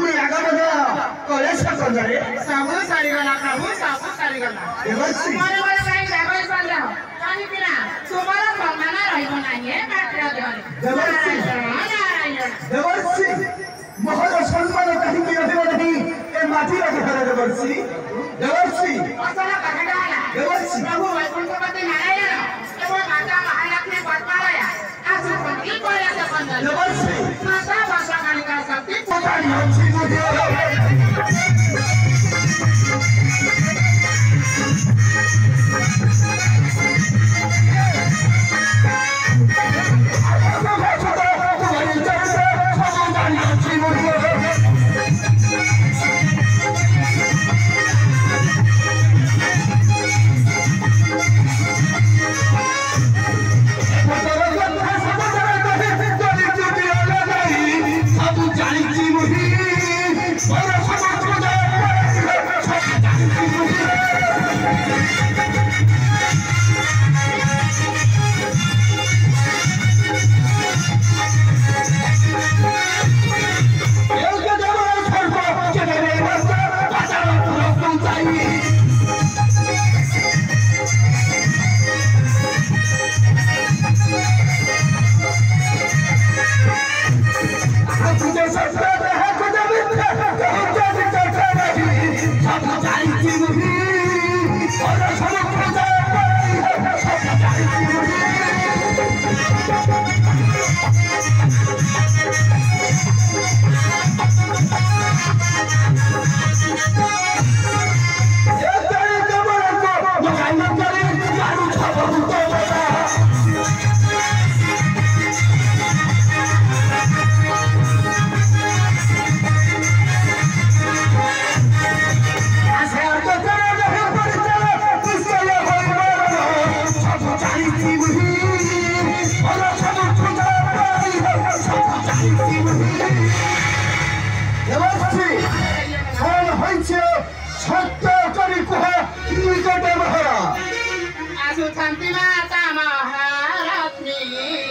मुई आगा बना कॉलेज का कर रे सब सारी गला प्रभु सब सारी गला देवर्षि तुम्हारे वाले भाई जागो चल जाओ पानी पीना तुम्हारा भगवाना रहिबो नाही हे काटरा देवर्षि देवर्षि मोहर सम्मान कहीं की रहे नहीं ए माटी रखे करे देवर्षि देवर्षि असला कटड़ा देवर्षि प्रभु वैकुंठपति नारायण एवं माता महालक्ष्मी पद्मालया आसु पंक्ति कोया से बंधन देवर्षि माता भाषा कालिका शक्ति पतानी हंसी मुझे सत्य करी कुह निकटे बहरा आसु शांति माता महालक्ष्मी